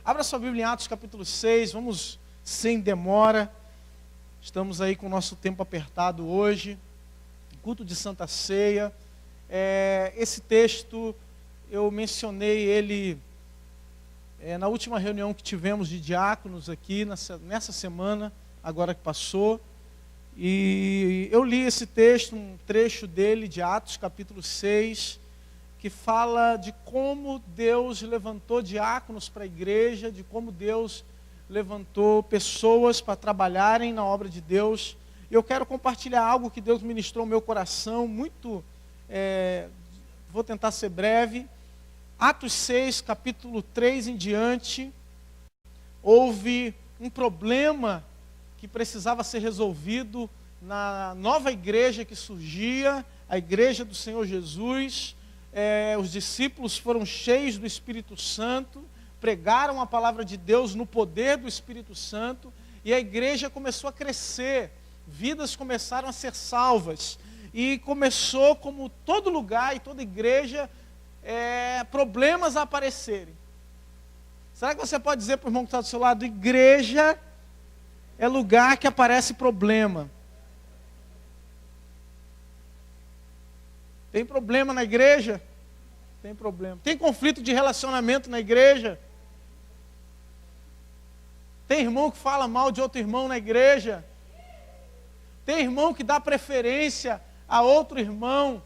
Abra sua Bíblia em Atos capítulo 6, vamos sem demora. Estamos aí com o nosso tempo apertado hoje, culto de Santa Ceia. Esse texto, eu mencionei ele na última reunião que tivemos de diáconos aqui, nessa semana, agora que passou. E eu li esse texto, um trecho dele, de Atos capítulo 6, que fala de como Deus levantou diáconos para a igreja, de como Deus levantou pessoas para trabalharem na obra de Deus. E eu quero compartilhar algo que Deus ministrou no meu coração, vou tentar ser breve. Atos 6, capítulo 3 em diante, houve um problema que precisava ser resolvido na nova igreja que surgia, a igreja do Senhor Jesus. Os discípulos foram cheios do Espírito Santo, pregaram a palavra de Deus no poder do Espírito Santo, e a igreja começou a crescer, vidas começaram a ser salvas, e começou, como todo lugar e toda igreja, problemas a aparecerem. Será que você pode dizer para o irmão que está do seu lado: igreja é lugar que aparece problema? Tem problema na igreja? Tem problema. Tem conflito de relacionamento na igreja? Tem irmão que fala mal de outro irmão na igreja? Tem irmão que dá preferência a outro irmão?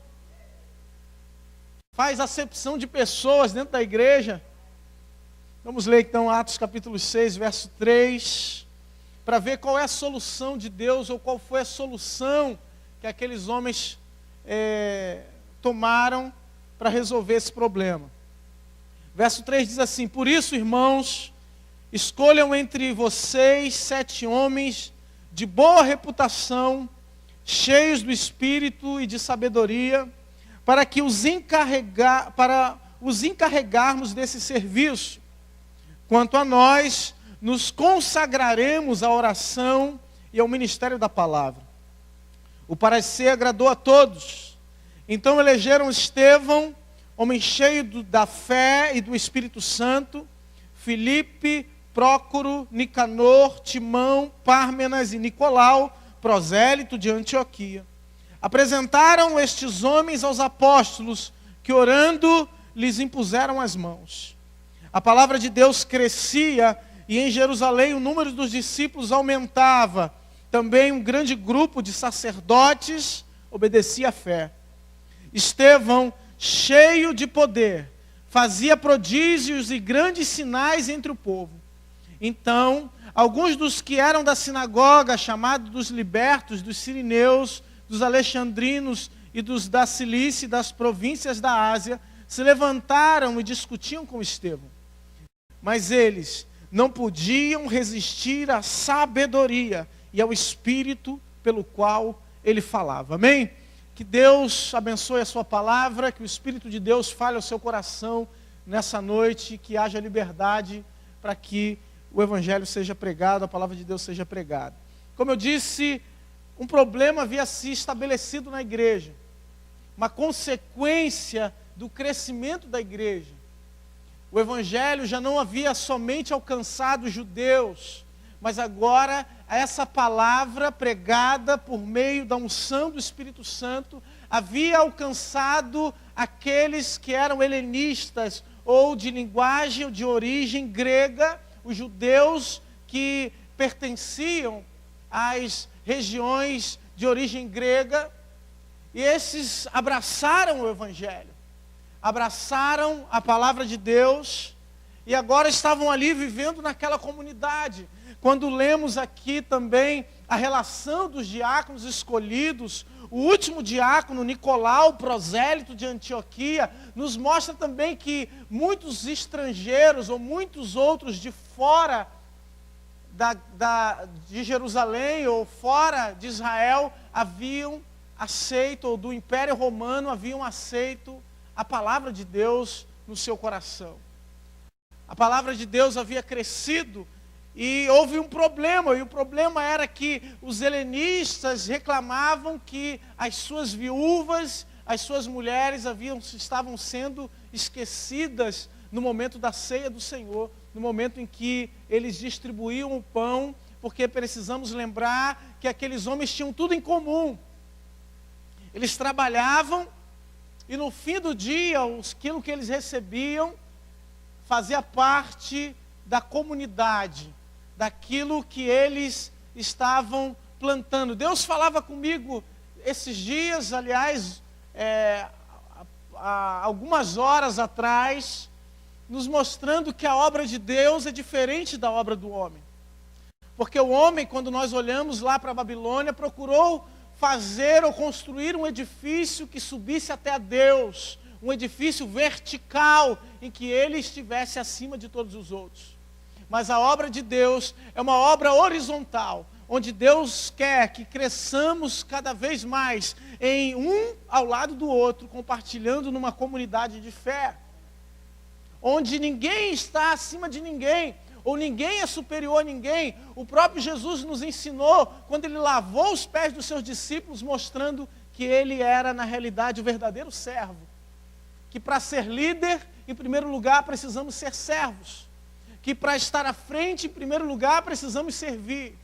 Faz acepção de pessoas dentro da igreja? Vamos ler então Atos capítulo 6, verso 3, para ver qual é a solução de Deus, ou qual foi a solução que aqueles homens tomaram para resolver esse problema. Verso 3 diz assim: por isso, irmãos, escolham entre vocês 7 homens de boa reputação, cheios do Espírito e de sabedoria, para os encarregarmos desse serviço. Quanto a nós, nos consagraremos à oração e ao ministério da palavra. O parecer agradou a todos. Então elegeram Estevão, homem cheio da fé e do Espírito Santo, Filipe, Prócoro, Nicanor, Timão, Pármenas e Nicolau, prosélito de Antioquia. Apresentaram estes homens aos apóstolos, que orando lhes impuseram as mãos. A palavra de Deus crescia, e em Jerusalém o número dos discípulos aumentava. Também um grande grupo de sacerdotes obedecia à fé. Estevão, cheio de poder, fazia prodígios e grandes sinais entre o povo. Então, alguns dos que eram da sinagoga, chamados dos libertos, dos sirineus, dos alexandrinos e dos da Cilícia e das províncias da Ásia, se levantaram e discutiam com Estevão. Mas eles não podiam resistir à sabedoria e ao espírito pelo qual ele falava. Amém? Que Deus abençoe a sua palavra, que o Espírito de Deus fale ao seu coração nessa noite, que haja liberdade para que o Evangelho seja pregado, a palavra de Deus seja pregada. Como eu disse, um problema havia se estabelecido na igreja, uma consequência do crescimento da igreja. O Evangelho já não havia somente alcançado os judeus, mas agora essa palavra pregada por meio da unção do Espírito Santo havia alcançado aqueles que eram helenistas, ou de linguagem ou de origem grega, os judeus que pertenciam às regiões de origem grega, e esses abraçaram o Evangelho, abraçaram a palavra de Deus, e agora estavam ali vivendo naquela comunidade. Quando lemos aqui também a relação dos diáconos escolhidos, o último diácono, Nicolau, prosélito de Antioquia, nos mostra também que muitos estrangeiros ou muitos outros de fora de Jerusalém ou fora de Israel haviam aceito, ou do Império Romano haviam aceito a palavra de Deus no seu coração. A palavra de Deus havia crescido. E houve um problema, e o problema era que os helenistas reclamavam que as suas viúvas, as suas mulheres estavam sendo esquecidas no momento da ceia do Senhor. no momento em que eles distribuíam o pão, porque precisamos lembrar que aqueles homens tinham tudo em comum. Eles trabalhavam e no fim do dia, aquilo que eles recebiam fazia parte da comunidade, daquilo que eles estavam plantando. Deus falava comigo esses dias, aliás, há algumas horas atrás, nos mostrando que a obra de Deus é diferente da obra do homem. Porque o homem, quando nós olhamos lá para a Babilônia, procurou fazer ou construir um edifício que subisse até a Deus, um edifício vertical, em que ele estivesse acima de todos os outros. Mas a obra de Deus é uma obra horizontal, onde Deus quer que cresçamos cada vez mais em um ao lado do outro, compartilhando numa comunidade de fé, onde ninguém está acima de ninguém, ou ninguém é superior a ninguém. O próprio Jesus nos ensinou, quando ele lavou os pés dos seus discípulos, mostrando que ele era, na realidade, o verdadeiro servo. Que para ser líder, em primeiro lugar, precisamos ser servos. Que para estar à frente, em primeiro lugar, precisamos servir.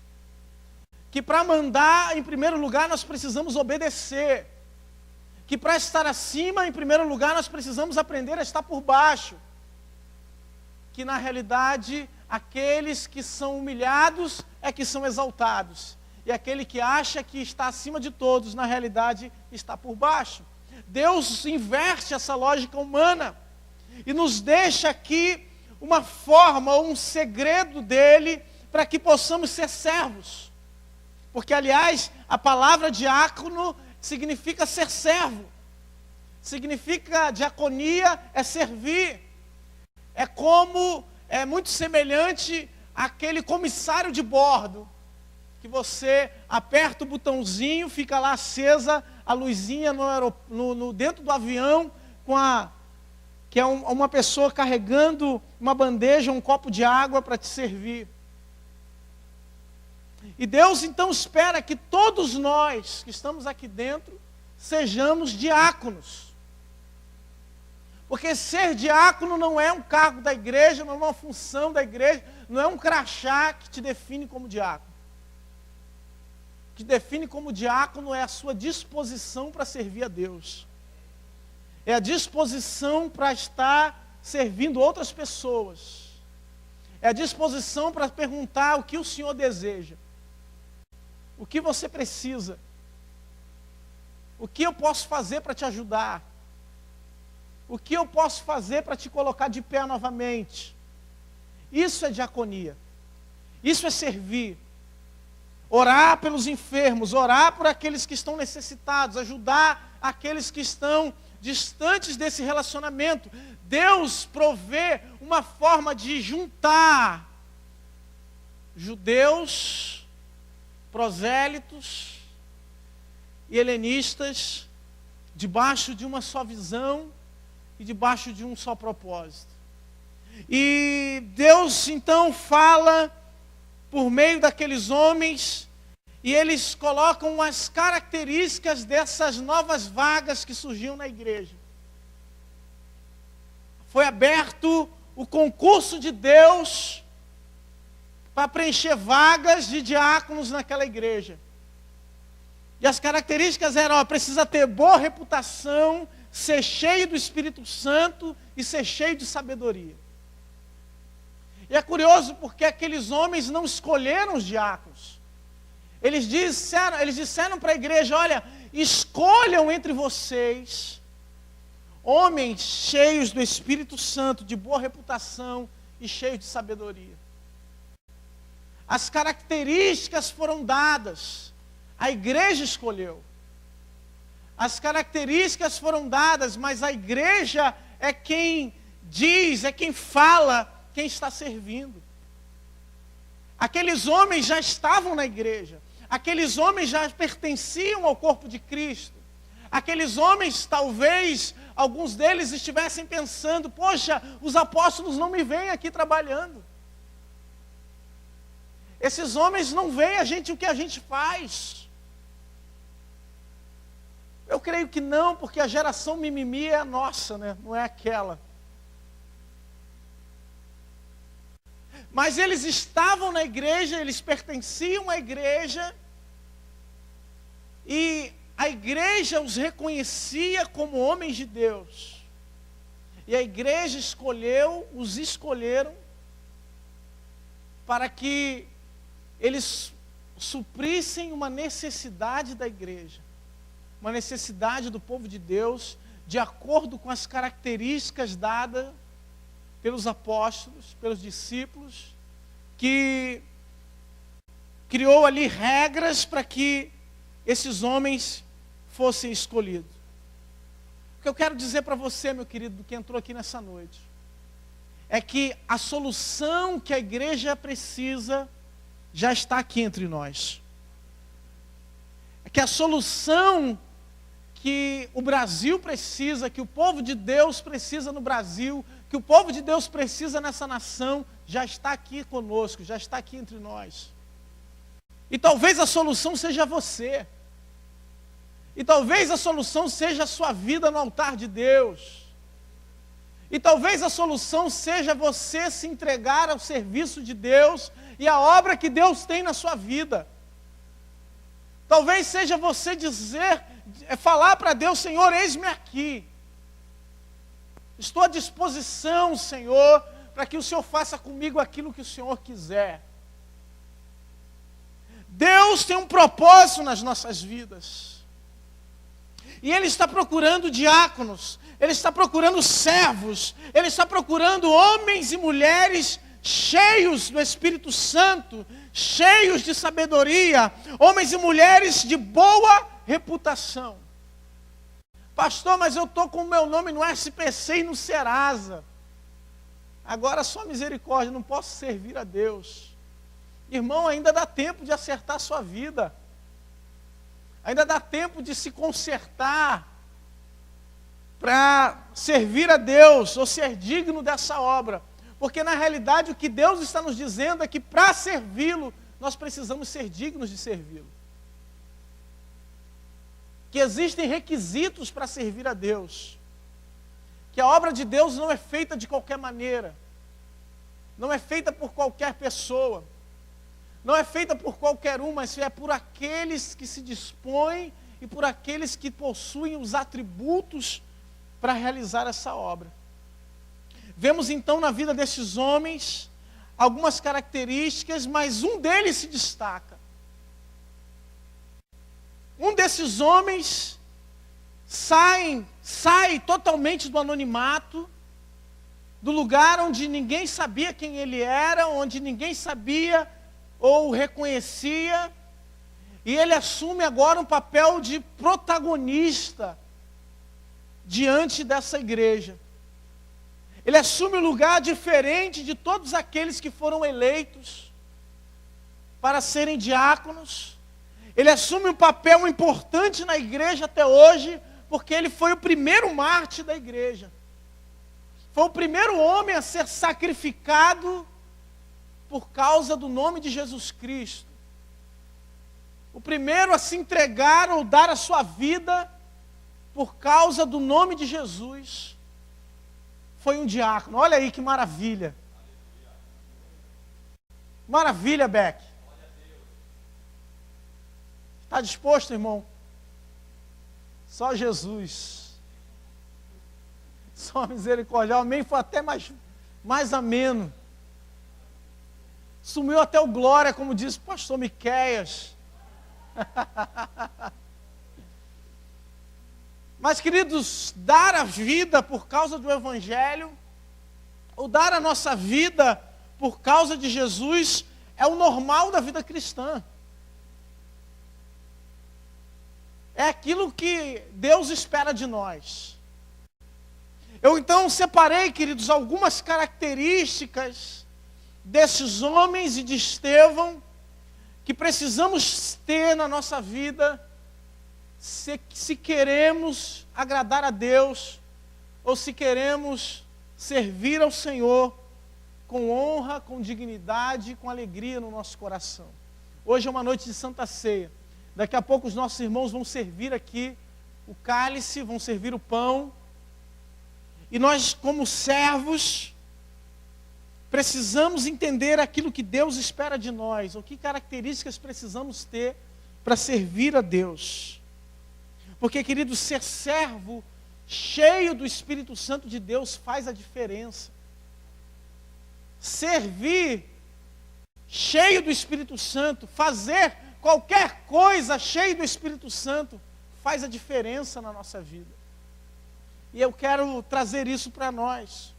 Que para mandar, em primeiro lugar, nós precisamos obedecer. Que para estar acima, em primeiro lugar, nós precisamos aprender a estar por baixo. Que na realidade, aqueles que são humilhados é que são exaltados. E aquele que acha que está acima de todos, na realidade, está por baixo. Deus inverte essa lógica humana e nos deixa aqui uma forma ou um segredo dele para que possamos ser servos. Porque, aliás, a palavra diácono significa ser servo. Significa, diaconia é servir. É muito semelhante àquele comissário de bordo, que você aperta o botãozinho, fica lá acesa a luzinha dentro do avião, que é uma pessoa carregando uma bandeja, um copo de água para te servir. E Deus então espera que todos nós que estamos aqui dentro sejamos diáconos. Porque ser diácono não é um cargo da igreja, não é uma função da igreja, não é um crachá que te define como diácono. O que te define como diácono é a sua disposição para servir a Deus. É a disposição para estar servindo outras pessoas. É a disposição para perguntar o que o Senhor deseja. O que você precisa. O que eu posso fazer para te ajudar. O que eu posso fazer para te colocar de pé novamente? Isso é diaconia. Isso é servir. Orar pelos enfermos, orar por aqueles que estão necessitados, ajudar aqueles que estão distantes desse relacionamento. Deus provê uma forma de juntar judeus, prosélitos e helenistas debaixo de uma só visão e debaixo de um só propósito. E Deus então fala por meio daqueles homens, e eles colocam as características dessas novas vagas que surgiam na igreja. Foi aberto o concurso de Deus para preencher vagas de diáconos naquela igreja. E as características eram, precisa ter boa reputação, ser cheio do Espírito Santo e ser cheio de sabedoria. E é curioso porque aqueles homens não escolheram os diáconos. Eles disseram para a igreja, olha, escolham entre vocês homens cheios do Espírito Santo, de boa reputação e cheios de sabedoria. As características foram dadas, a igreja escolheu. As características foram dadas, mas a igreja é quem diz, é quem fala, quem está servindo. Aqueles homens já estavam na igreja. Aqueles homens já pertenciam ao corpo de Cristo. Aqueles homens, talvez, alguns deles estivessem pensando, poxa, os apóstolos não me veem aqui trabalhando. Esses homens não veem o que a gente faz. Eu creio que não, porque a geração mimimi é a nossa, né? Não é aquela. Mas eles estavam na igreja, eles pertenciam à igreja, e a igreja os reconhecia como homens de Deus. E a igreja os escolheram, para que eles suprissem uma necessidade da igreja, uma necessidade do povo de Deus, de acordo com as características dadas pelos apóstolos, pelos discípulos, que criou ali regras para que esses homens fossem escolhidos. O que eu quero dizer para você, meu querido, que entrou aqui nessa noite, é que a solução que a igreja precisa já está aqui entre nós. É que a solução que o Brasil precisa, que o povo de Deus precisa no Brasil, que o povo de Deus precisa nessa nação, já está aqui conosco, já está aqui entre nós. E talvez a solução seja você. E talvez a solução seja a sua vida no altar de Deus. E talvez a solução seja você se entregar ao serviço de Deus e à obra que Deus tem na sua vida. Talvez seja você falar para Deus: Senhor, eis-me aqui. Estou à disposição, Senhor, para que o Senhor faça comigo aquilo que o Senhor quiser. Deus tem um propósito nas nossas vidas. E Ele está procurando diáconos, Ele está procurando servos, Ele está procurando homens e mulheres cheios do Espírito Santo, cheios de sabedoria, homens e mulheres de boa reputação. Pastor, mas eu estou com o meu nome no SPC e no Serasa. Agora só misericórdia, não posso servir a Deus. Irmão, ainda dá tempo de acertar a sua vida. Ainda dá tempo de se consertar para servir a Deus ou ser digno dessa obra. Porque na realidade o que Deus está nos dizendo é que para servi-lo, nós precisamos ser dignos de servi-lo. Que existem requisitos para servir a Deus. Que a obra de Deus não é feita de qualquer maneira. Não é feita por qualquer pessoa. Não é feita por qualquer um, mas é por aqueles que se dispõem e por aqueles que possuem os atributos para realizar essa obra. Vemos então na vida desses homens algumas características, mas um deles se destaca. Um desses homens sai totalmente do anonimato, do lugar onde ninguém sabia quem ele era, onde ninguém sabia ou o reconhecia, e ele assume agora um papel de protagonista diante dessa igreja. Ele assume um lugar diferente de todos aqueles que foram eleitos para serem diáconos. Ele assume um papel importante na igreja até hoje, porque ele foi o primeiro mártir da igreja. Foi o primeiro homem a ser sacrificado por causa do nome de Jesus Cristo. O primeiro a se entregar ou dar a sua vida por causa do nome de Jesus foi um diácono. Olha aí que maravilha. Maravilha, Beck. Está disposto, irmão? Só Jesus. Só misericórdia. O amém foi até mais ameno. Sumiu até o glória, como disse o pastor Miqueias. Mas, queridos, dar a vida por causa do Evangelho, ou dar a nossa vida por causa de Jesus, é o normal da vida cristã. É aquilo que Deus espera de nós. Eu então separei, queridos, algumas características desses homens e de Estevão que precisamos ter na nossa vida se queremos agradar a Deus ou se queremos servir ao Senhor com honra, com dignidade, com alegria no nosso coração. Hoje é uma noite de Santa Ceia. Daqui a pouco os nossos irmãos vão servir aqui o cálice, vão servir o pão. E nós, como servos, precisamos entender aquilo que Deus espera de nós, ou que características precisamos ter para servir a Deus. Porque, querido, ser servo cheio do Espírito Santo de Deus faz a diferença. Servir cheio do Espírito Santo, fazer qualquer coisa cheio do Espírito Santo, faz a diferença na nossa vida. E eu quero trazer isso para nós.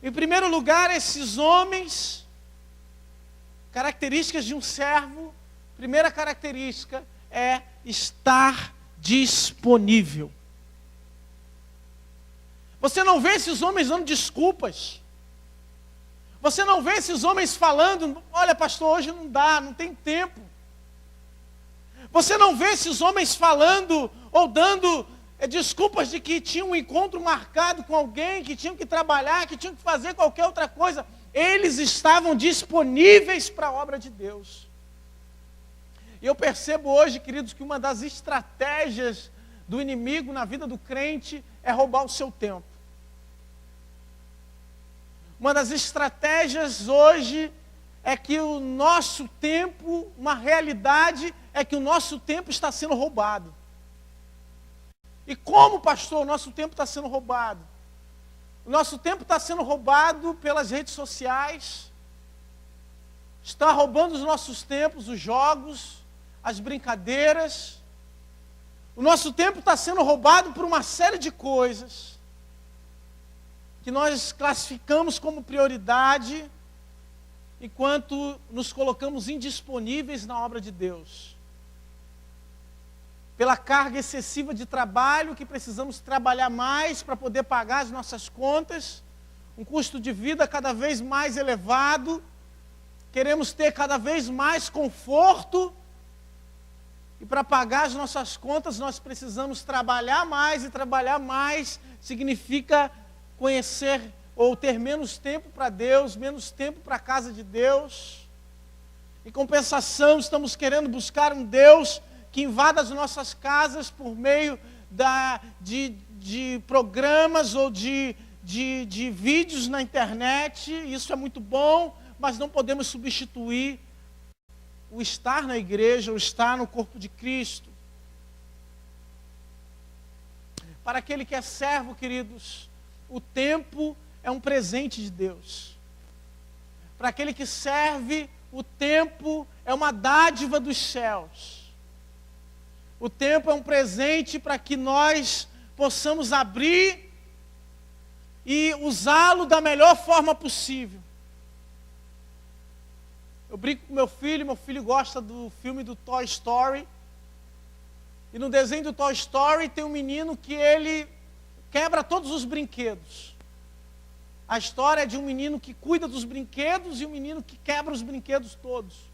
Em primeiro lugar, esses homens, características de um servo, primeira característica é estar disponível. Você não vê esses homens dando desculpas. Você não vê esses homens falando, olha pastor, hoje não dá, não tem tempo. Você não vê esses homens falando ou dando desculpas de que tinham um encontro marcado com alguém, que tinham que trabalhar, que tinham que fazer qualquer outra coisa. Eles estavam disponíveis para a obra de Deus. E eu percebo hoje, queridos, que uma das estratégias do inimigo na vida do crente é roubar o seu tempo. Uma das estratégias hoje é que o nosso tempo, uma realidade é que o nosso tempo está sendo roubado. E como, pastor, o nosso tempo está sendo roubado? O nosso tempo está sendo roubado pelas redes sociais, está roubando os nossos tempos, os jogos, as brincadeiras. O nosso tempo está sendo roubado por uma série de coisas que nós classificamos como prioridade, enquanto nos colocamos indisponíveis na obra de Deus. Pela carga excessiva de trabalho, que precisamos trabalhar mais para poder pagar as nossas contas, um custo de vida cada vez mais elevado, queremos ter cada vez mais conforto, e para pagar as nossas contas nós precisamos trabalhar mais, e trabalhar mais significa conhecer ou ter menos tempo para Deus, menos tempo para a casa de Deus. Em compensação, estamos querendo buscar um Deus que invada as nossas casas por meio de programas ou de vídeos na internet. Isso é muito bom, mas não podemos substituir o estar na igreja, o estar no corpo de Cristo. Para aquele que é servo, queridos, o tempo é um presente de Deus. Para aquele que serve, o tempo é uma dádiva dos céus. O tempo é um presente para que nós possamos abrir e usá-lo da melhor forma possível. Eu brinco com meu filho gosta do filme do Toy Story. E no desenho do Toy Story tem um menino que ele quebra todos os brinquedos. A história é de um menino que cuida dos brinquedos e um menino que quebra os brinquedos todos.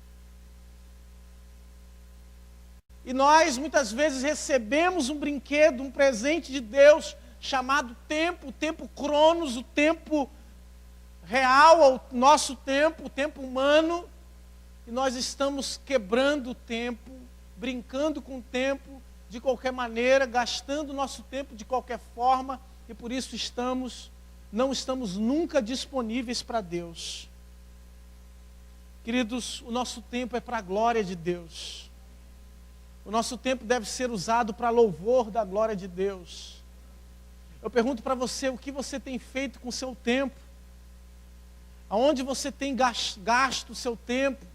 E nós muitas vezes recebemos um brinquedo, um presente de Deus chamado tempo, o tempo cronos, o tempo real, o nosso tempo, o tempo humano. E nós estamos quebrando o tempo, brincando com o tempo de qualquer maneira, gastando o nosso tempo de qualquer forma. E por isso não estamos nunca disponíveis para Deus. Queridos, o nosso tempo é para a glória de Deus. O nosso tempo deve ser usado para louvor da glória de Deus. Eu pergunto para você, o que você tem feito com o seu tempo? Aonde você tem gasto o seu tempo?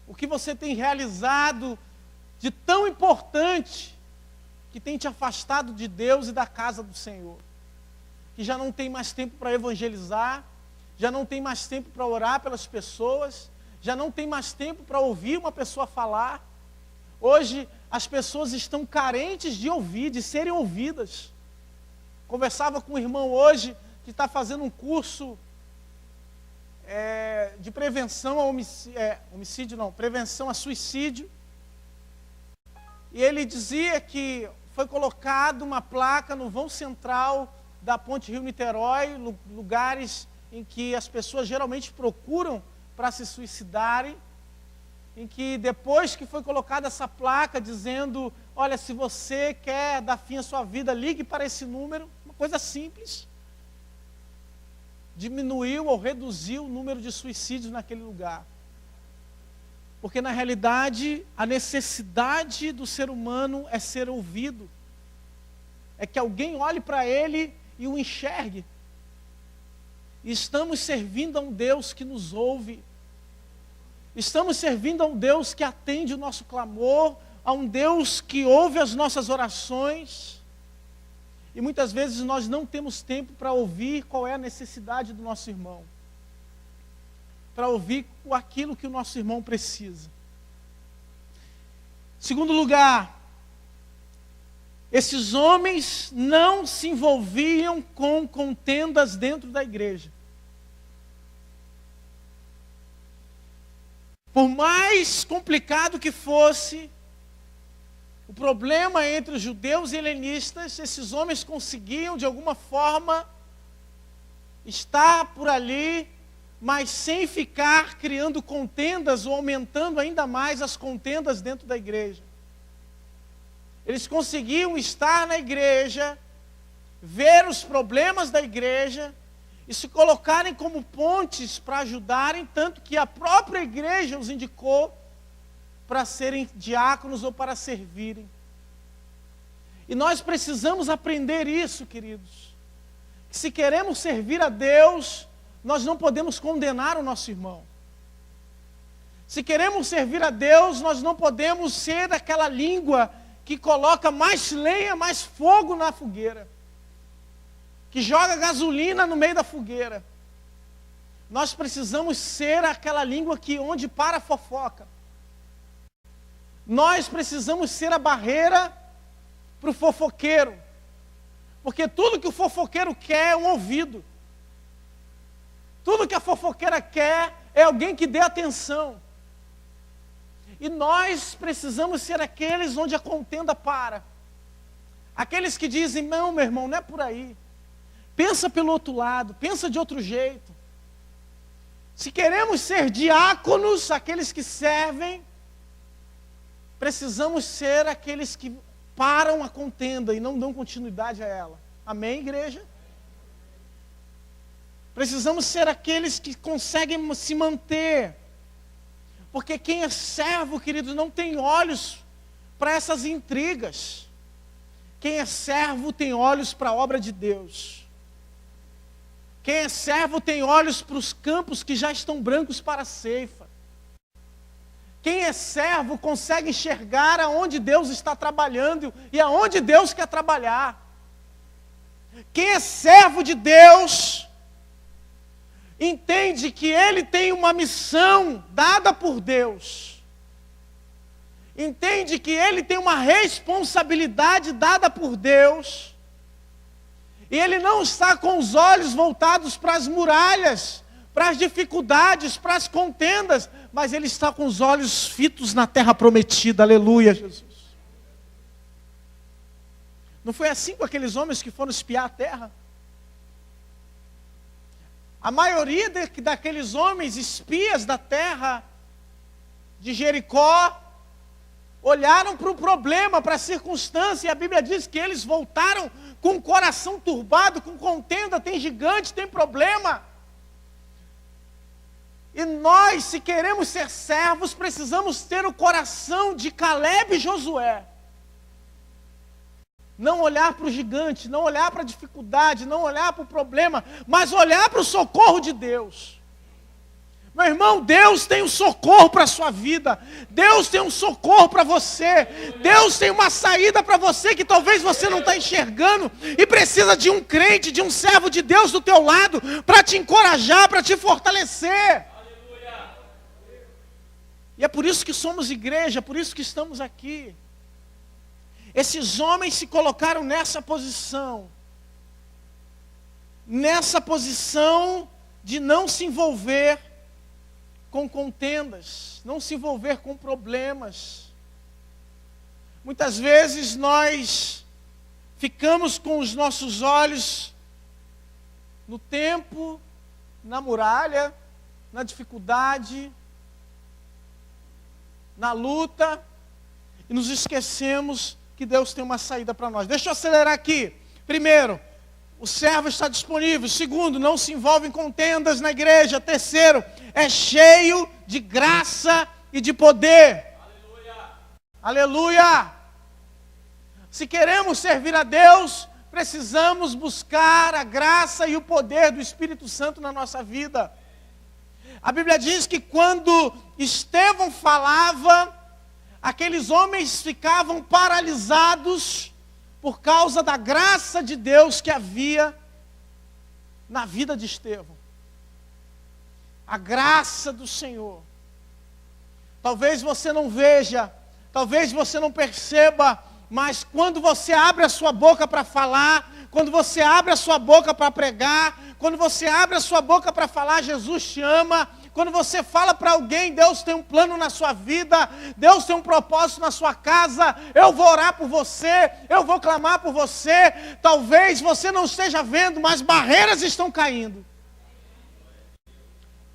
O que você tem realizado de tão importante que tem te afastado de Deus e da casa do Senhor? Que já não tem mais tempo para evangelizar, já não tem mais tempo para orar pelas pessoas, já não tem mais tempo para ouvir uma pessoa falar. Hoje as pessoas estão carentes de ouvir, de serem ouvidas. Conversava com um irmão hoje que está fazendo um curso de prevenção a prevenção a suicídio. E ele dizia que foi colocado uma placa no vão central da Ponte Rio-Niterói, lugares em que as pessoas geralmente procuram para se suicidarem, em que depois que foi colocada essa placa dizendo, olha, se você quer dar fim à sua vida, ligue para esse número, uma coisa simples. diminuiu ou reduziu o número de suicídios naquele lugar. Porque na realidade, a necessidade do ser humano é ser ouvido. É que alguém olhe para ele e o enxergue. E estamos servindo a um Deus que nos ouve. Estamos servindo a um Deus que atende o nosso clamor, a um Deus que ouve as nossas orações. E muitas vezes nós não temos tempo para ouvir qual é a necessidade do nosso irmão. Para ouvir aquilo que o nosso irmão precisa. Segundo lugar, esses homens não se envolviam com contendas dentro da igreja. Por mais complicado que fosse o problema entre os judeus e helenistas, esses homens conseguiam de alguma forma estar por ali, mas sem ficar criando contendas ou aumentando ainda mais as contendas dentro da igreja. Eles conseguiam estar na igreja, ver os problemas da igreja e se colocarem como pontes para ajudarem, tanto que a própria igreja os indicou para serem diáconos ou para servirem. E nós precisamos aprender isso, queridos. Que se queremos servir a Deus, nós não podemos condenar o nosso irmão. Se queremos servir a Deus, nós não podemos ser daquela língua que coloca mais lenha, mais fogo na fogueira. Que joga gasolina no meio da fogueira. Nós precisamos ser aquela língua que onde para a fofoca. Nós precisamos ser a barreira para o fofoqueiro. Porque tudo que o fofoqueiro quer é um ouvido. Tudo que a fofoqueira quer é alguém que dê atenção. E nós precisamos ser aqueles onde a contenda para. Aqueles que dizem, não, meu irmão, não é por aí. Pensa pelo outro lado, pensa de outro jeito. Se queremos ser diáconos, aqueles que servem, precisamos ser aqueles que param a contenda e não dão continuidade a ela. Amém, igreja? Precisamos ser aqueles que conseguem se manter. Porque quem é servo, queridos, não tem olhos para essas intrigas. Quem é servo tem olhos para a obra de Deus. Quem é servo tem olhos para os campos que já estão brancos para a ceifa. Quem é servo consegue enxergar aonde Deus está trabalhando e aonde Deus quer trabalhar. Quem é servo de Deus entende que ele tem uma missão dada por Deus. Entende que ele tem uma responsabilidade dada por Deus. E ele não está com os olhos voltados para as muralhas, para as dificuldades, para as contendas, mas ele está com os olhos fitos na terra prometida. Aleluia, Jesus. Não foi assim com aqueles homens que foram espiar a terra? A maioria daqueles homens espias da terra de Jericó olharam para o problema, para a circunstância, e a Bíblia diz que eles voltaram com o coração turbado, com contenda, tem gigante, tem problema. E nós, se queremos ser servos, precisamos ter o coração de Calebe e Josué. Não olhar para o gigante, não olhar para a dificuldade, não olhar para o problema, mas olhar para o socorro de Deus. Meu irmão, Deus tem um socorro para a sua vida. Deus tem um socorro para você. Deus tem uma saída para você que talvez você não está enxergando. E precisa de um crente, de um servo de Deus do teu lado para te encorajar, para te fortalecer. Aleluia. E é por isso que somos igreja, por isso que estamos aqui. Esses homens se colocaram nessa posição. Nessa posição de não se envolver com contendas, não se envolver com problemas. Muitas vezes nós ficamos com os nossos olhos no tempo, na muralha, na dificuldade, na luta, e nos esquecemos que Deus tem uma saída para nós. Deixa eu acelerar aqui. Primeiro, o servo está disponível. Segundo, não se envolve em contendas na igreja. Terceiro, é cheio de graça e de poder. Aleluia! Aleluia! Se queremos servir a Deus, precisamos buscar a graça e o poder do Espírito Santo na nossa vida. A Bíblia diz que quando Estevão falava, aqueles homens ficavam paralisados por causa da graça de Deus que havia na vida de Estevão. A graça do Senhor. Talvez você não veja, talvez você não perceba, mas quando você abre a sua boca para falar, quando você abre a sua boca para pregar, quando você abre a sua boca para falar, Jesus te ama. Quando você fala para alguém, Deus tem um plano na sua vida, Deus tem um propósito na sua casa, eu vou orar por você, eu vou clamar por você. Talvez você não esteja vendo, mas barreiras estão caindo.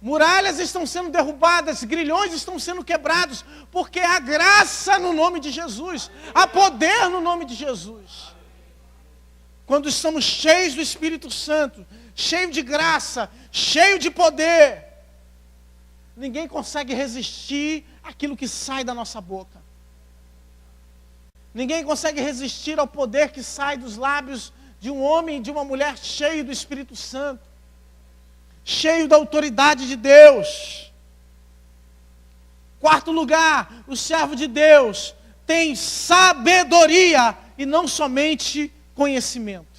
Muralhas estão sendo derrubadas, grilhões estão sendo quebrados, porque há graça no nome de Jesus, há poder no nome de Jesus. Quando estamos cheios do Espírito Santo, cheios de graça, cheios de poder, ninguém consegue resistir àquilo que sai da nossa boca. Ninguém consegue resistir ao poder que sai dos lábios de um homem e de uma mulher cheio do Espírito Santo, cheio da autoridade de Deus. Quarto lugar, o servo de Deus tem sabedoria e não somente conhecimento.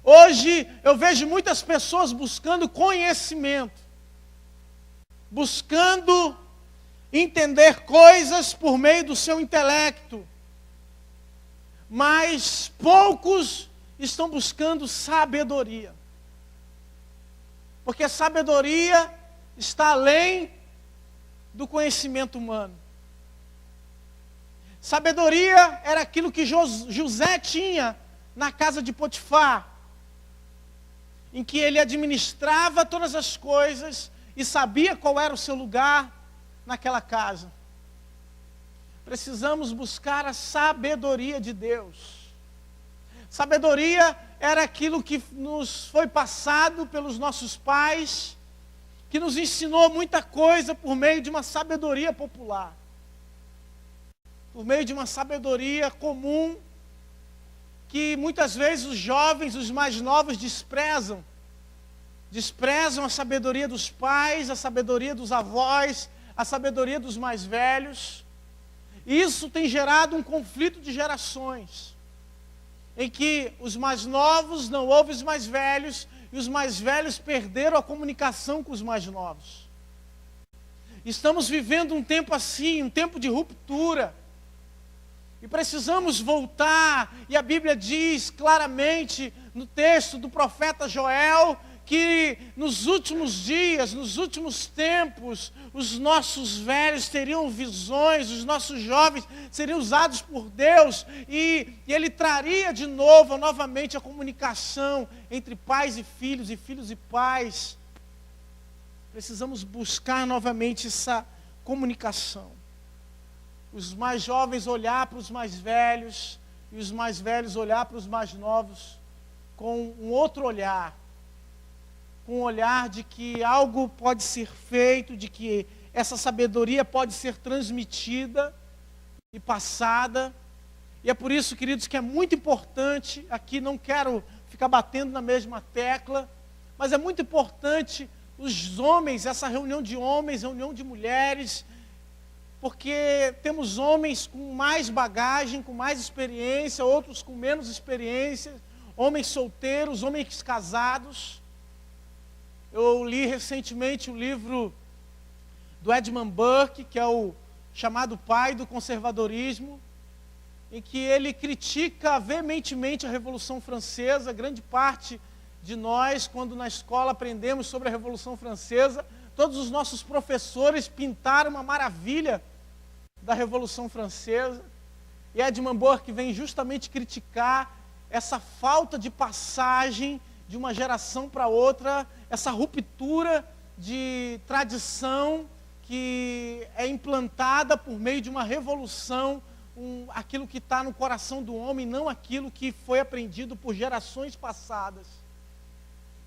Hoje eu vejo muitas pessoas buscando conhecimento, buscando entender coisas por meio do seu intelecto, mas poucos estão buscando sabedoria, porque a sabedoria está além do conhecimento humano. Sabedoria era aquilo que José tinha na casa de Potifar, em que ele administrava todas as coisas e sabia qual era o seu lugar naquela casa. Precisamos buscar a sabedoria de Deus. Sabedoria era aquilo que nos foi passado pelos nossos pais, que nos ensinou muita coisa por meio de uma sabedoria popular, por meio de uma sabedoria comum, que muitas vezes os jovens, os mais novos desprezam a sabedoria dos pais, a sabedoria dos avós, a sabedoria dos mais velhos. Isso tem gerado um conflito de gerações, em que os mais novos não ouvem os mais velhos, e os mais velhos perderam a comunicação com os mais novos. Estamos vivendo um tempo assim, um tempo de ruptura, e precisamos voltar, e a Bíblia diz claramente no texto do profeta Joel, que nos últimos dias, nos últimos tempos, os nossos velhos teriam visões, os nossos jovens seriam usados por Deus, e Ele traria de novo, novamente, a comunicação entre pais e filhos e pais. Precisamos buscar novamente essa comunicação. Os mais jovens olhar para os mais velhos, e os mais velhos olhar para os mais novos com um outro olhar, com um olhar de que algo pode ser feito, de que essa sabedoria pode ser transmitida e passada. E é por isso, queridos, que é muito importante, aqui não quero ficar batendo na mesma tecla, mas é muito importante os homens, essa reunião de homens, reunião de mulheres, porque temos homens com mais bagagem, com mais experiência, outros com menos experiência, homens solteiros, homens casados. Eu li recentemente o livro do Edmund Burke, que é o chamado pai do conservadorismo, em que ele critica veementemente a Revolução Francesa. Grande parte de nós, quando na escola aprendemos sobre a Revolução Francesa, todos os nossos professores pintaram uma maravilha da Revolução Francesa. E Edmund Burke vem justamente criticar essa falta de passagem de uma geração para outra, essa ruptura de tradição que é implantada por meio de uma revolução, aquilo que está no coração do homem, não aquilo que foi aprendido por gerações passadas.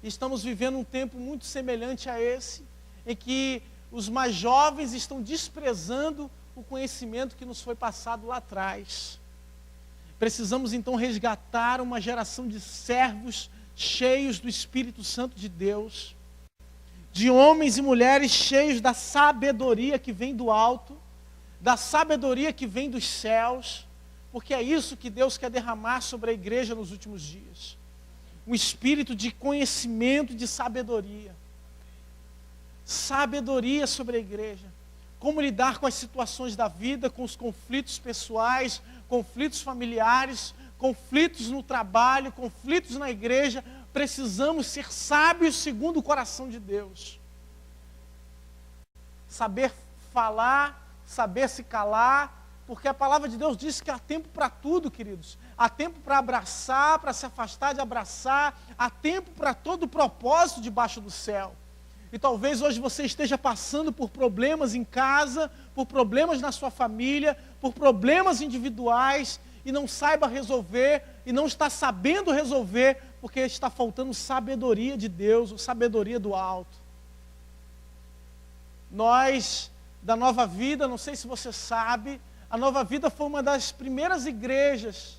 Estamos vivendo um tempo muito semelhante a esse, em que os mais jovens estão desprezando o conhecimento que nos foi passado lá atrás. Precisamos então resgatar uma geração de servos cheios do Espírito Santo de Deus, de homens e mulheres cheios da sabedoria que vem do alto, da sabedoria que vem dos céus, porque é isso que Deus quer derramar sobre a igreja nos últimos dias. Um espírito de conhecimento, de sabedoria. Sabedoria sobre a igreja. Como lidar com as situações da vida, com os conflitos pessoais, conflitos familiares, conflitos no trabalho, conflitos na igreja. Precisamos ser sábios segundo o coração de Deus. Saber falar, saber se calar, porque a palavra de Deus diz que há tempo para tudo, queridos. Há tempo para abraçar, para se afastar de abraçar, há tempo para todo o propósito debaixo do céu. E talvez hoje você esteja passando por problemas em casa, por problemas na sua família, por problemas individuais, e não saiba resolver, e não está sabendo resolver, porque está faltando sabedoria de Deus, sabedoria do alto. Nós, da Nova Vida, não sei se você sabe, a Nova Vida foi uma das primeiras igrejas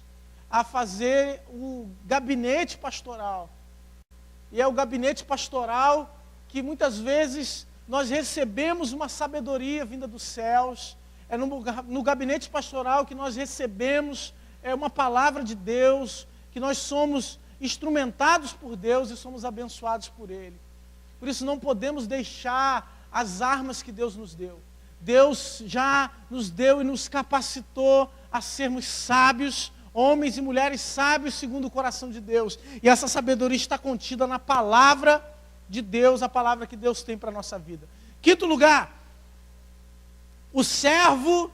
a fazer o gabinete pastoral. E é o gabinete pastoral que muitas vezes nós recebemos uma sabedoria vinda dos céus. É no gabinete pastoral que nós recebemos uma palavra de Deus, que nós somos instrumentados por Deus e somos abençoados por Ele. Por isso não podemos deixar as armas que Deus nos deu. Deus já nos deu e nos capacitou a sermos sábios, homens e mulheres sábios segundo o coração de Deus. E essa sabedoria está contida na palavra de Deus, a palavra que Deus tem para a nossa vida. Quinto lugar, o servo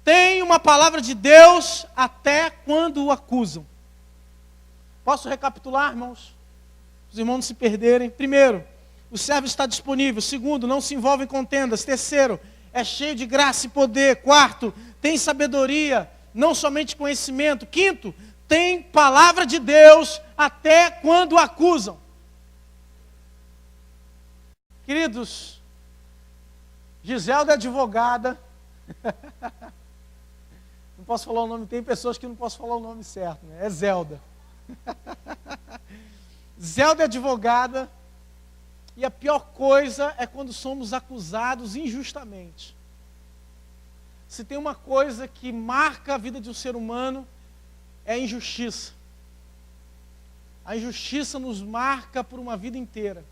tem uma palavra de Deus até quando o acusam. Posso recapitular, irmãos? Os irmãos não se perderem. Primeiro, o servo está disponível. Segundo, não se envolve em contendas. Terceiro, é cheio de graça e poder. Quarto, tem sabedoria, não somente conhecimento. Quinto, tem palavra de Deus até quando o acusam. Queridos, Giselda é advogada. Não posso falar o nome, tem pessoas que não posso falar o nome certo, né? É Zelda. Zelda é advogada. E a pior coisa é quando somos acusados injustamente. Se tem uma coisa que marca a vida de um ser humano, é a injustiça. A injustiça nos marca por uma vida inteira.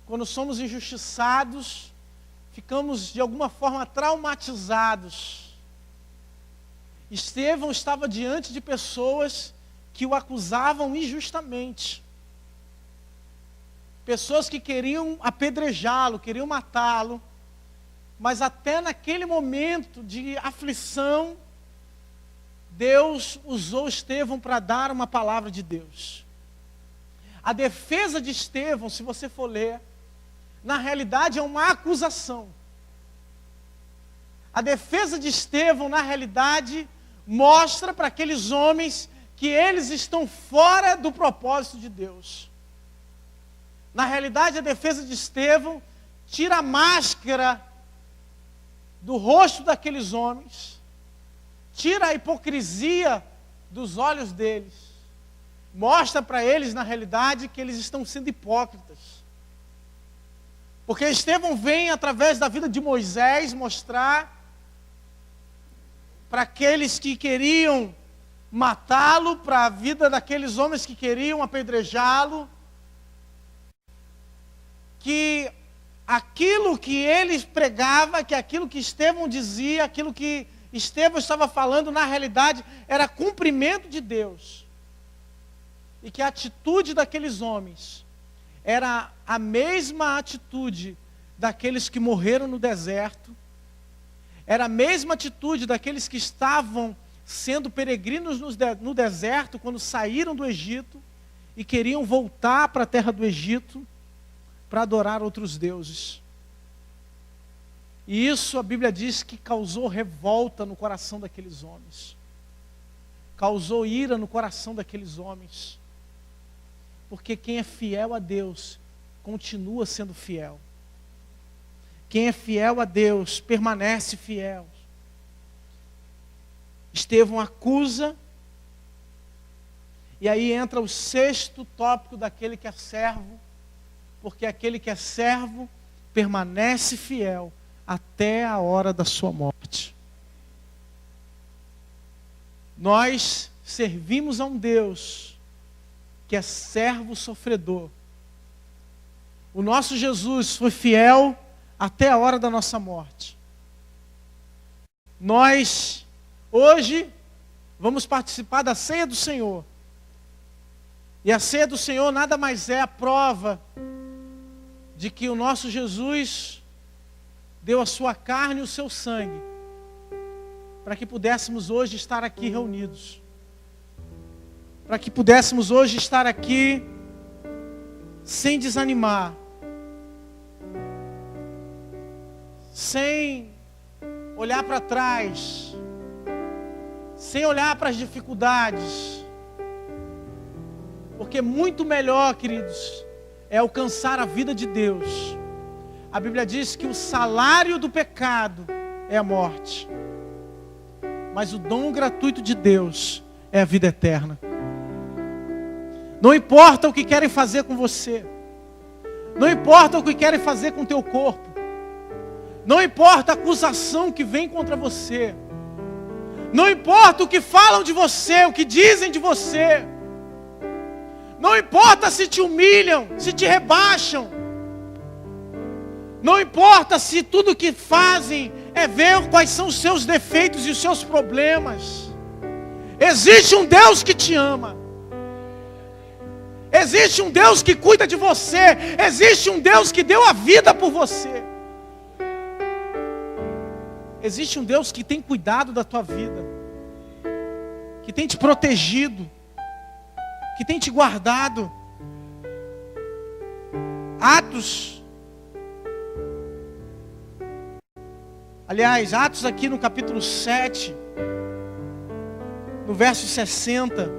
Quando somos injustiçados, ficamos de alguma forma traumatizados. Estevão estava diante de pessoas que o acusavam injustamente. Pessoas que queriam apedrejá-lo, queriam matá-lo, mas até naquele momento de aflição, Deus usou Estevão para dar uma palavra de Deus. A defesa de Estevão, se você for ler, na realidade é uma acusação. A defesa de Estevão, na realidade, mostra para aqueles homens que eles estão fora do propósito de Deus. Na realidade, a defesa de Estevão tira a máscara do rosto daqueles homens, tira a hipocrisia dos olhos deles, mostra para eles, na realidade, que eles estão sendo hipócritas. Porque Estevão vem, através da vida de Moisés, mostrar para aqueles que queriam matá-lo, para a vida daqueles homens que queriam apedrejá-lo, que aquilo que ele pregava, que aquilo que Estevão dizia, aquilo que Estevão estava falando, na realidade, era cumprimento de Deus. E que a atitude daqueles homens era a mesma atitude daqueles que morreram no deserto, era a mesma atitude daqueles que estavam sendo peregrinos no deserto, quando saíram do Egito e queriam voltar para a terra do Egito, para adorar outros deuses. E isso a Bíblia diz que causou revolta no coração daqueles homens. Causou ira no coração daqueles homens. Porque quem é fiel a Deus continua sendo fiel. Quem é fiel a Deus permanece fiel. Estevão acusa. E aí entra o 6º tópico daquele que é servo. Porque aquele que é servo permanece fiel até a hora da sua morte. Nós servimos a um Deus que é servo sofredor. O nosso Jesus foi fiel até a hora da nossa morte. Nós, hoje, vamos participar da ceia do Senhor. E a ceia do Senhor nada mais é a prova de que o nosso Jesus deu a sua carne e o seu sangue, para que pudéssemos hoje estar aqui reunidos. Para que pudéssemos hoje estar aqui sem desanimar, sem olhar para trás, sem olhar para as dificuldades. Porque muito melhor, queridos, é alcançar a vida de Deus. A Bíblia diz que o salário do pecado é a morte, mas o dom gratuito de Deus é a vida eterna. Não importa o que querem fazer com você, não importa o que querem fazer com o teu corpo, não importa a acusação que vem contra você, não importa o que falam de você, o que dizem de você, não importa se te humilham, se te rebaixam, não importa se tudo que fazem é ver quais são os seus defeitos e os seus problemas. Existe um Deus que te ama. Existe um Deus que cuida de você. Existe um Deus que deu a vida por você. Existe um Deus que tem cuidado da tua vida, que tem te protegido, que tem te guardado. Atos aqui no capítulo 7, no verso 60,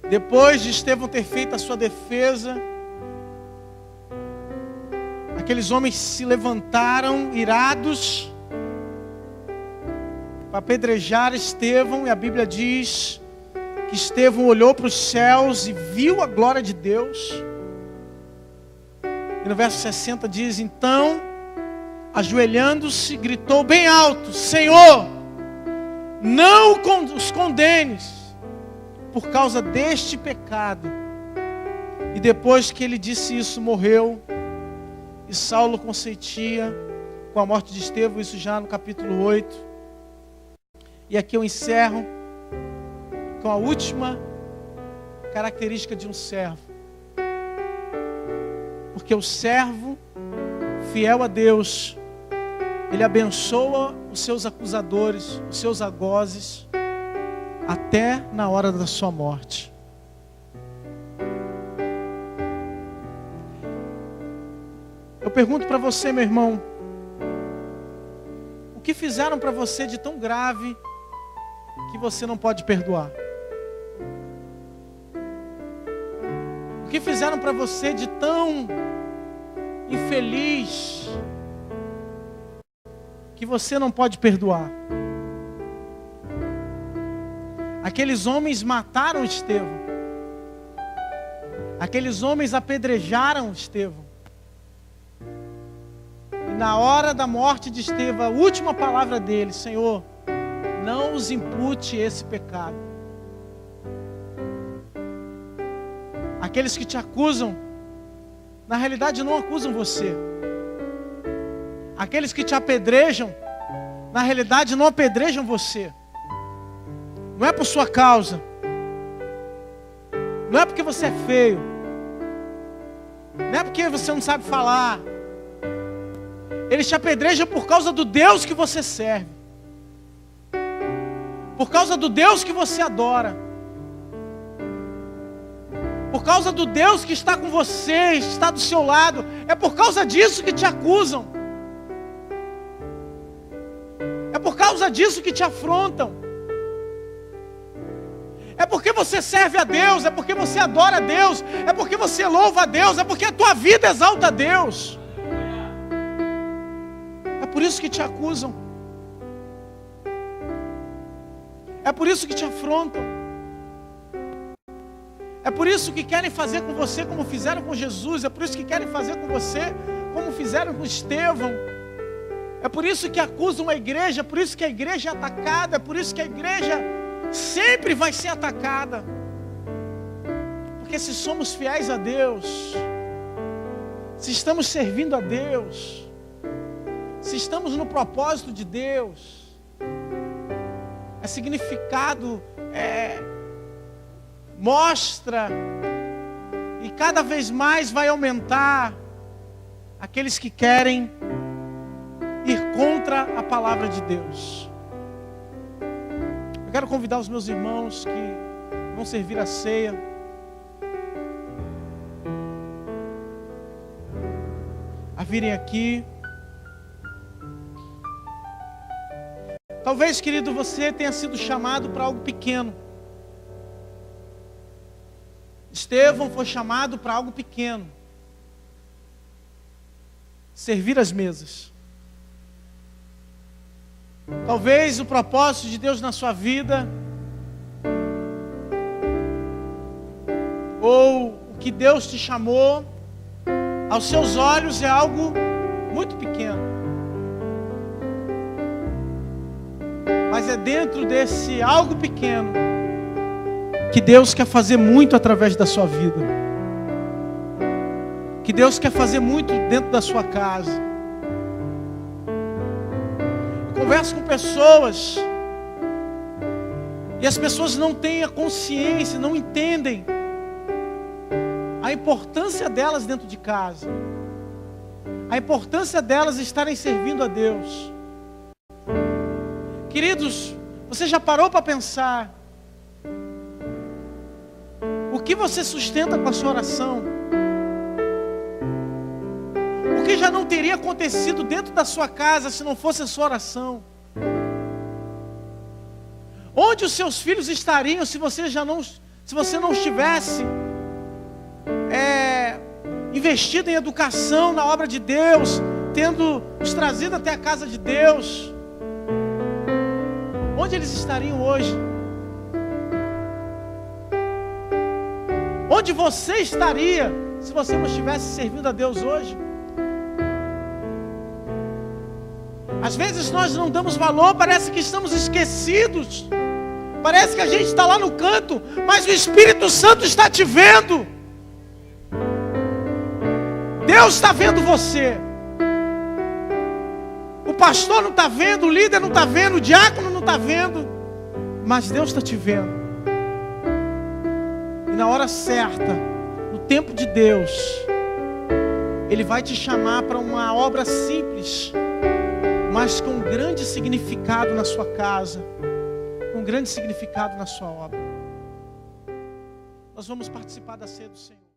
depois de Estevão ter feito a sua defesa, aqueles homens se levantaram irados para apedrejar Estevão, e a Bíblia diz que Estevão olhou para os céus e viu a glória de Deus. E no verso 60 diz: então, ajoelhando-se, gritou bem alto: Senhor, não os condenes por causa deste pecado. E depois que ele disse isso, morreu. E Saulo consentia com a morte de Estevão, isso já no capítulo 8. E aqui eu encerro com a última característica de um servo. Porque o servo fiel a Deus, ele abençoa os seus acusadores, os seus algozes, até na hora da sua morte. Eu pergunto para você, meu irmão, o que fizeram para você de tão grave que você não pode perdoar? O que fizeram para você de tão infeliz que você não pode perdoar? Aqueles homens mataram Estevão. Aqueles homens apedrejaram Estevão. E na hora da morte de Estevão, a última palavra dele: Senhor, não os impute esse pecado. Aqueles que te acusam, na realidade não acusam você. Aqueles que te apedrejam, na realidade não apedrejam você. Não é por sua causa. Não é porque você é feio. Não é porque você não sabe falar. Eles te apedrejam por causa do Deus que você serve. Por causa do Deus que você adora. Por causa do Deus que está com você, está do seu lado. É por causa disso que te acusam. causa disso que te afrontam. É porque você serve a Deus, é porque você adora a Deus, é porque você louva a Deus, é porque a tua vida exalta a Deus. É por isso que te acusam. É por isso que te afrontam. É por isso que querem fazer com você como fizeram com Jesus. É por isso que querem fazer com você como fizeram com Estevão. É por isso que acusam a igreja. É por isso que a igreja é atacada. É por isso que a igreja sempre vai ser atacada. Porque se somos fiéis a Deus, se estamos servindo a Deus, se estamos no propósito de Deus, é significado, mostra, e cada vez mais vai aumentar aqueles que querem ir contra a palavra de Deus. Eu quero convidar os meus irmãos que vão servir a ceia a virem aqui. Talvez, querido, você tenha sido chamado para algo pequeno. Estevão foi chamado para algo pequeno. Servir as mesas. Talvez o propósito de Deus na sua vida, ou o que Deus te chamou, aos seus olhos é algo muito pequeno. Mas é dentro desse algo pequeno que Deus quer fazer muito através da sua vida. Que Deus quer fazer muito dentro da sua casa. Eu converso com pessoas e as pessoas não têm a consciência, não entendem a importância delas dentro de casa, a importância delas estarem servindo a Deus. Queridos, você já parou para pensar o que você sustenta com a sua oração? O que já não teria acontecido dentro da sua casa se não fosse a sua oração? Onde os seus filhos estariam se você não estivesse investido em educação na obra de Deus, tendo os trazido até a casa de Deus? Onde eles estariam hoje? Onde você estaria se você não estivesse servindo a Deus hoje? Às vezes nós não damos valor, parece que estamos esquecidos, parece que a gente está lá no canto, mas o Espírito Santo está te vendo. Deus está vendo você. O pastor não está vendo, o líder não está vendo, o diácono não está vendo, mas Deus está te vendo. E na hora certa, no tempo de Deus, Ele vai te chamar para uma obra simples, mas com grande significado na sua casa, com grande significado na sua obra. Nós vamos participar da ceia do Senhor.